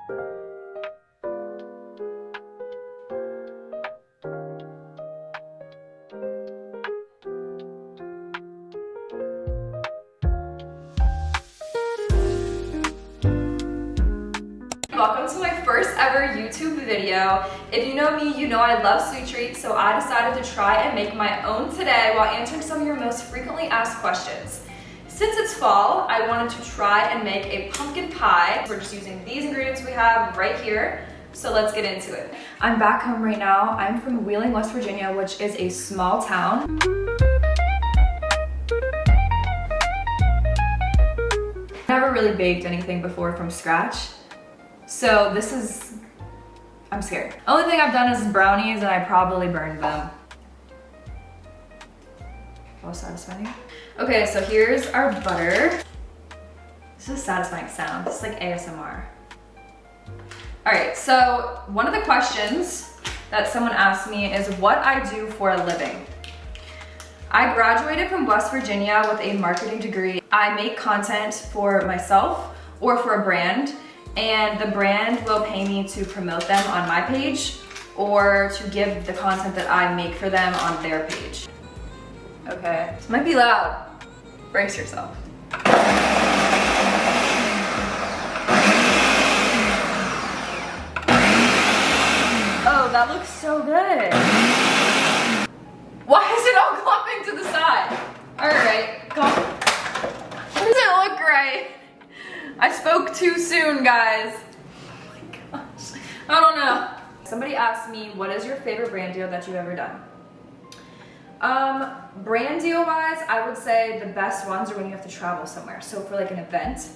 Welcome to my first ever YouTube video. If you know me, you know I love sweet treats, so I decided to try and make my own today while answering some of your most frequently asked questions. Since it's fall, I wanted to try and make a pumpkin pie. We're just using these ingredients we have right here, so let's get into it. I'm back home right now. I'm from Wheeling, West Virginia, which is a small town. Never really baked anything before from scratch. So this is, I'm scared. Only thing I've done is brownies and I probably burned them. How satisfying. Okay, so here's our butter. This is a satisfying sound. This is like ASMR. All right, so one of the questions that someone asked me is what I do for a living. I graduated from West Virginia with a marketing degree. I make content for myself or for a brand, and the brand will pay me to promote them on my page or to give the content that I make for them on their page. Okay, this might be loud. Brace yourself. Oh, that looks so good. Why is it all clumping to the side? All right, come. Doesn't look right. I spoke too soon, guys. Oh my gosh. I don't know. Somebody asked me, what is your favorite brand deal that you've ever done? Brand deal wise, I would say the best ones are when you have to travel somewhere. So for like an event.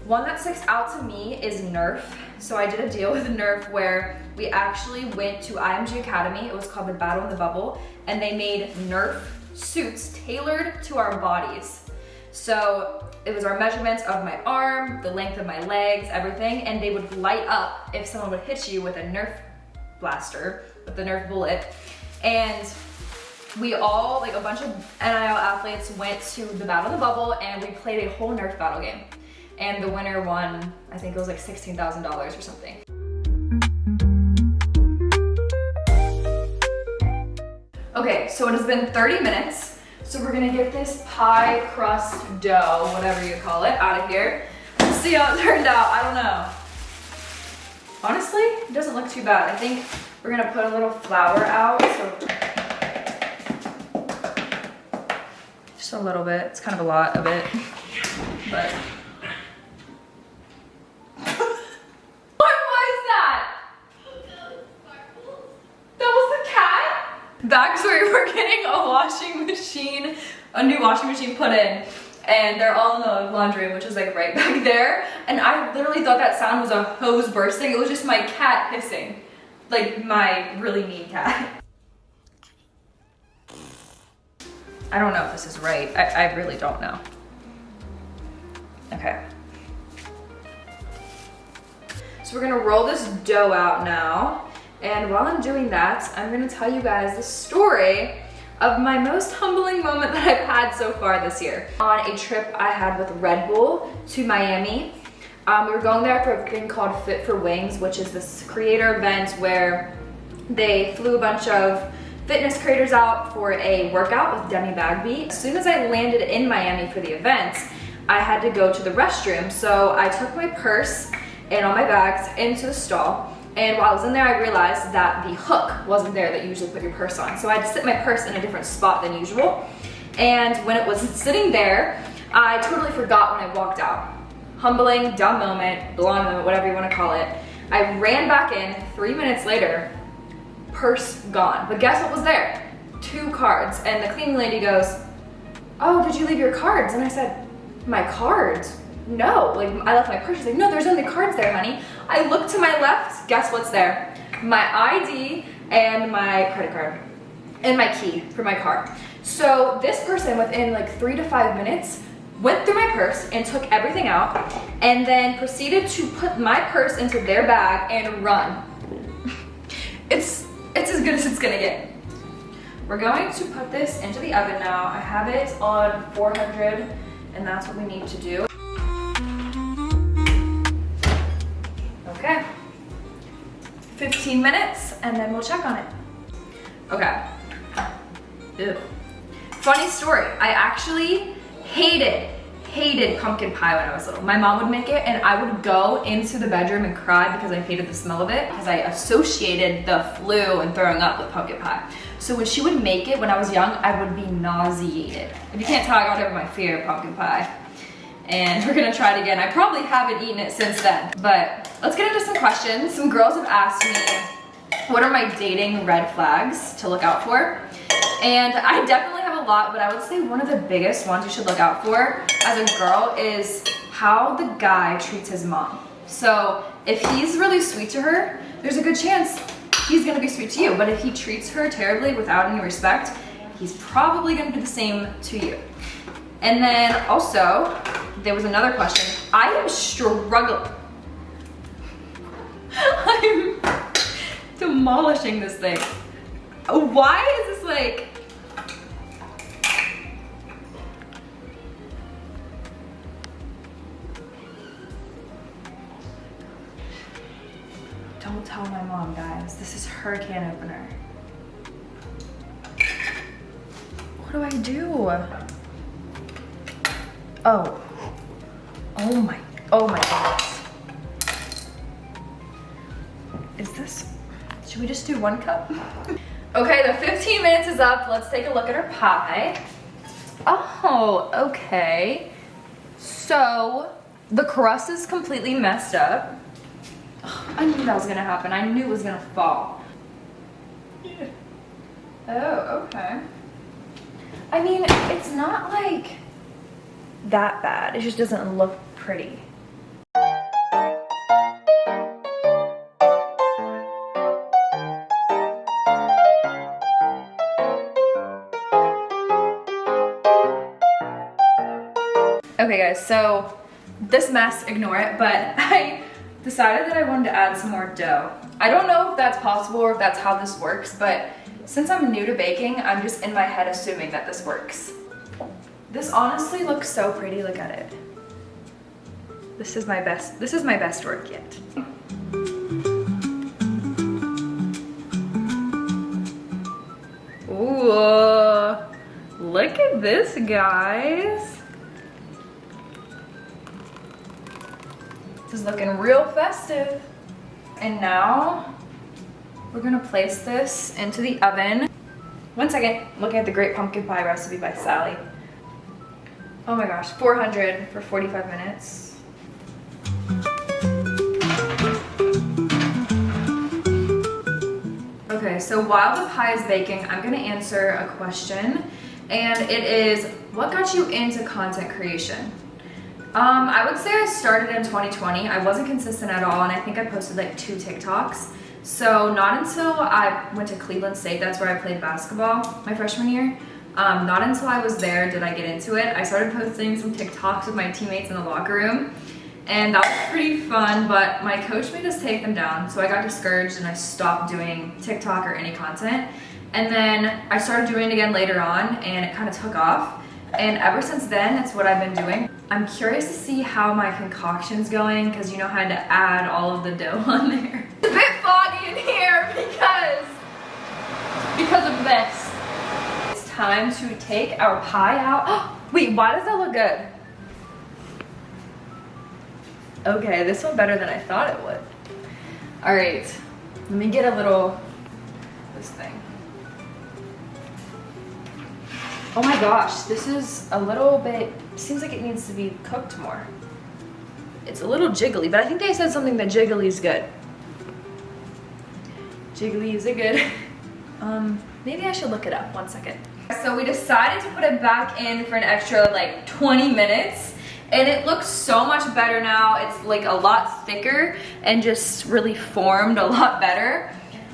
One that sticks out to me is Nerf. So I did a deal with Nerf where we actually went to IMG Academy. It was called the Battle in the Bubble. And they made Nerf suits tailored to our bodies. So it was our measurements of my arm, the length of my legs, everything, and they would light up if someone would hit you with a Nerf blaster, with the Nerf bullet. And we all, like a bunch of NIL athletes, went to the Battle in the Bubble and we played a whole Nerf battle game. And the winner won, I think it was like $16,000 or something. Okay, so it has been 30 minutes. So we're gonna get this pie crust dough, whatever you call it, out of here. Let's see how it turned out. I don't know. Honestly, it doesn't look too bad. I think we're gonna put a little flour out. So just a little bit. It's kind of a lot of it, but. What was that? That was the cat? Backstory, we're getting a washing machine, a new washing machine put in, and they're all in the laundry room, which is like right back there. And I literally thought that sound was a hose bursting. It was just my cat hissing. Like my really mean cat. I don't know if this is right. I really don't know. Okay. So we're gonna roll this dough out now. And while I'm doing that, I'm gonna tell you guys the story of my most humbling moment that I've had so far this year. On a trip I had with Red Bull to Miami. We were going there for a thing called Fit for Wings, which is this creator event where they flew a bunch of fitness creators out for a workout with Demi Bagby. As soon as I landed in Miami for the event, I had to go to the restroom. So I took my purse and all my bags into the stall. And while I was in there, I realized that the hook wasn't there that you usually put your purse on. So I had to sit my purse in a different spot than usual. And when it was sitting there, I totally forgot when I walked out. Humbling, dumb moment, blonde moment, whatever you want to call it. I ran back in 3 minutes later, purse gone. But guess what was there? 2 cards. And the cleaning lady goes, "Oh, did you leave your cards?" And I said, "My cards? No, like I left my purse." She's like, "No, there's only cards there, honey." I look to my left, guess what's there? My ID and my credit card and my key for my car. So this person within like 3 to 5 minutes went through my purse and took everything out and then proceeded to put my purse into their bag and run. It's as good as it's gonna get. We're going to put this into the oven now. I have it on 400 and that's what we need to do. 15 minutes and then we'll check on it. Okay. Ew. Funny story, I actually hated pumpkin pie when I was little. My mom would make it and I would go into the bedroom and cry because I hated the smell of it because I associated the flu and throwing up with pumpkin pie. So when she would make it when I was young, I would be nauseated. If you can't tell, I got over my fear of pumpkin pie. And we're gonna try it again. I probably haven't eaten it since then. But let's get into some questions. Some girls have asked me, what are my dating red flags to look out for? And I definitely have a lot, but I would say one of the biggest ones you should look out for as a girl is how the guy treats his mom. So if he's really sweet to her, there's a good chance he's gonna be sweet to you. But if he treats her terribly without any respect, he's probably gonna do the same to you. And then also, there was another question. I am struggling. I'm demolishing this thing. Why is this like... Don't tell my mom, guys. This is her can opener. What do I do? Oh my goodness. Is this, should we just do 1 cup? Okay, the 15 minutes is up. Let's take a look at our pie. Oh, okay. So the crust is completely messed up. I knew that was gonna happen. I knew it was gonna fall. Oh, okay. I mean, it's not like that bad. It just doesn't look pretty. Okay guys, so this mess, ignore it, but I decided that I wanted to add some more dough. I don't know if that's possible or if that's how this works, but since I'm new to baking, I'm just in my head assuming that this works. This honestly looks so pretty, look at it. This is my best work yet. Ooh, look at this, guys. This is looking real festive. And now we're gonna place this into the oven. 1 second, looking at the Great Pumpkin Pie recipe by Sally. Oh my gosh, 400 for 45 minutes. Okay, so while the pie is baking, I'm gonna answer a question, and it is, what got you into content creation? I would say I started in 2020. I wasn't consistent at all, and I think I posted like 2 TikToks. So not until I went to Cleveland State, that's where I played basketball my freshman year. Not until I was there did I get into it. I started posting some TikToks with my teammates in the locker room, and that was pretty fun, but my coach made us take them down, so I got discouraged and I stopped doing TikTok or any content. And then I started doing it again later on, and it kind of took off. And ever since then, it's what I've been doing. I'm curious to see how my concoction's going, because you know how to add all of the dough on there. It's a bit foggy in here because of this. It's time to take our pie out. Wait, why does that look good? Okay, this went better than I thought it would. All right, let me get a little, this thing. Oh my gosh, this is a little bit, seems like it needs to be cooked more. It's a little jiggly, but I think they said something that jiggly is good. Jiggly is it good? Maybe I should look it up, 1 second. So we decided to put it back in for an extra like 20 minutes, and it looks so much better now. It's like a lot thicker and just really formed a lot better.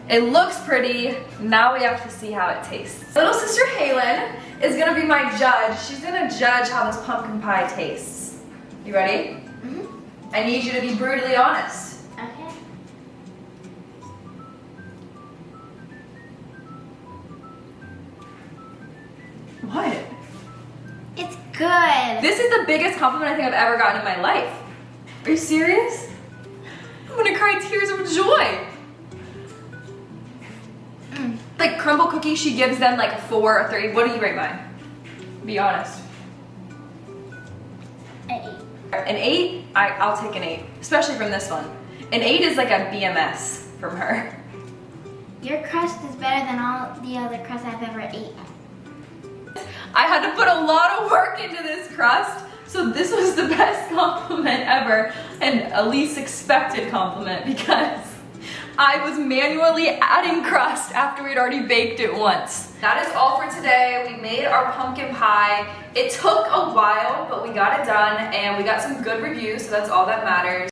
It looks pretty. Now we have to see how it tastes. Little sister Halen is gonna be my judge. She's gonna judge how this pumpkin pie tastes. You ready? Mm-hmm. I need you to be brutally honest. Okay. What? It's good. This is the biggest compliment I think I've ever gotten in my life. Are you serious? I'm gonna cry tears of joy. like crumble cookies, she gives them like a 4 or 3. What do you rate mine? Be honest. An 8. An 8? I'll take an 8, especially from this one. An 8 is like a BMS from her. Your crust is better than all the other crusts I've ever eaten. I had to put a lot of work into this crust, so this was the best compliment ever, and a least expected compliment because I was manually adding crust after we'd already baked it once. That is all for today. We made our pumpkin pie. It took a while, but we got it done, and we got some good reviews, so that's all that matters.